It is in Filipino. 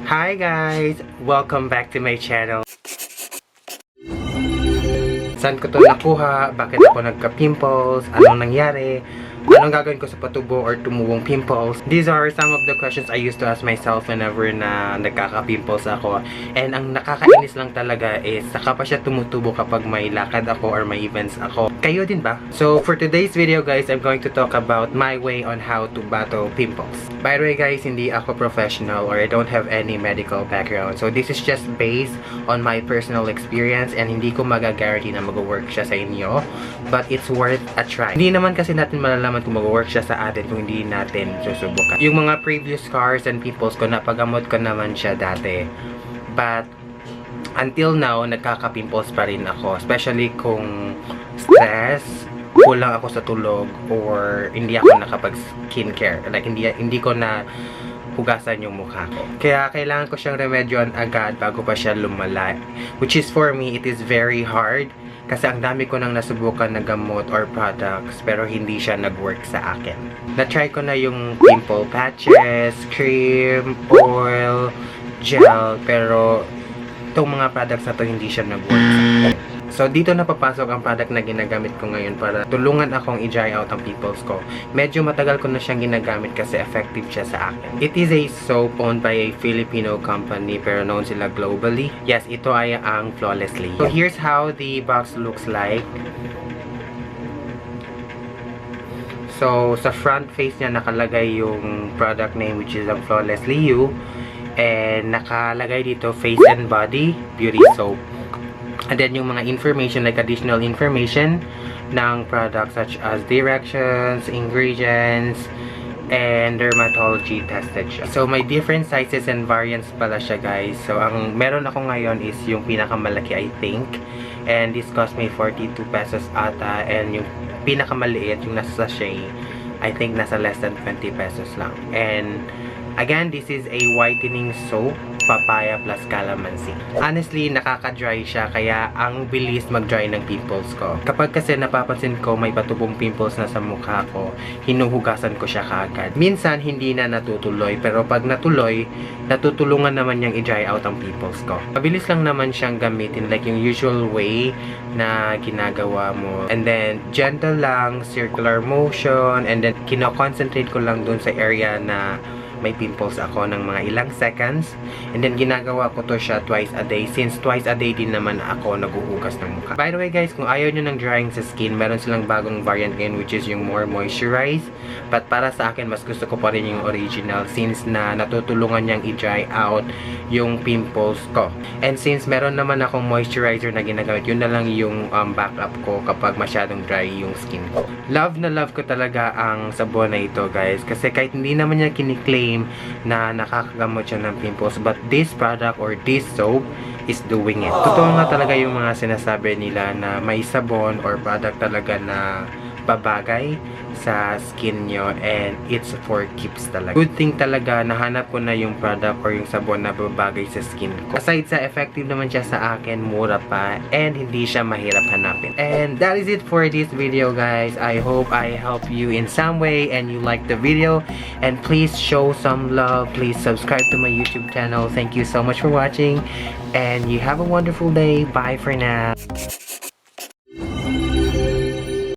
Hi guys! Welcome back to my channel. Saan ko to nakuha? Bakit ako nagka-pimples? Anong nangyari? Anong gagawin ko sa patubo or tumuwong pimples? These are some of the questions I used to ask myself whenever na nagkaka-pimples ako. And ang nakakainis lang talaga is saka pa siya tumutubo kapag may lakad ako or may events ako. Kayo din ba? So for today's video guys, I'm going to talk about my way on how to battle pimples. By the way guys, hindi ako professional or I don't have any medical background. So this is just based on my personal experience and hindi ko magaguarantee na mag-work siya sa inyo. But it's worth a try. Hindi naman kasi natin malalaman kung mag-work siya sa atin kung hindi natin susubukan. Yung mga previous scars and pimples ko, napagamot ko naman siya dati. But until now, nagkaka-pimples pa rin ako. Especially kung stress, kulang ako sa tulog, or hindi ako nakapag-skincare. Like, hindi ko na hugasan yung mukha ko. Kaya kailangan ko siyang remedyoan agad bago pa siya lumala. Which is for me, it is very hard. Kasi ang dami ko nang nasubukan na gamot or products pero hindi siya nag-work sa akin. Na-try ko na yung pimple patches, cream, oil, gel, pero itong mga products na to hindi siya nag-work sa akin. So, dito na papasok ang product na ginagamit ko ngayon para tulungan akong i-dry out ang pimples ko. Medyo matagal ko na siyang ginagamit kasi effective siya sa akin. It is a soap owned by a Filipino company pero known sila globally. Yes, ito ay ang Flawlessly. So, here's how the box looks like. So, sa front face niya nakalagay yung product name which is ang Flawlessly You. And nakalagay dito face and body beauty soap. And then yung mga information like additional information ng product such as directions, ingredients, and dermatology tested siya. So may different sizes and variants pala siya guys. So ang meron ako ngayon is yung pinakamalaki I think. And this cost me 42 pesos ata. And yung pinakamaliit, yung nasa sachet, I think nasa less than 20 pesos lang. And again, this is a whitening soap, papaya plus calamansi. Honestly, nakaka-dry siya kaya ang bilis mag-dry ng pimples ko. Kapag kasi napapansin ko may patubong pimples na sa mukha ko, hinuhugasan ko siya kaagad. Minsan, hindi na natutuloy pero pag natuloy, natutulungan naman niyang i-dry out ang pimples ko. Mabilis lang naman siyang gamitin like yung usual way na ginagawa mo. And then, gentle lang, circular motion, and then kino-concentrate ko lang dun sa area na may pimples ako ng mga ilang seconds. And then ginagawa ko to siya twice a day since twice a day din naman ako naguhugas ng mukha. By the way guys, kung ayaw nyo ng drying sa skin, meron silang bagong variant ngayon which is yung more moisturized. But para sa akin, mas gusto ko pa rin yung original since na natutulungan niyang i-dry out yung pimples ko. And since meron naman akong moisturizer na ginagamit, yun na lang yung backup ko kapag masyadong dry yung skin ko. Love na love ko talaga ang sabon na ito guys kasi kahit hindi naman niya kiniklaim na nakakagamot siya ng pimples, but this product or this soap is doing it. Totoo nga talaga yung mga sinasabi nila na may sabon or product talaga na babagay sa skin nyo and it's for keeps talaga. Good thing talaga nahanap ko na yung product or yung sabon na babagay sa skin ko. Aside sa effective naman siya sa akin, mura pa and hindi siya mahirap hanapin. And that is it for this video guys. I hope I help you in some way and you like the video, and please show some love. Please subscribe to my YouTube channel. Thank you so much for watching and you have a wonderful day. Bye for now.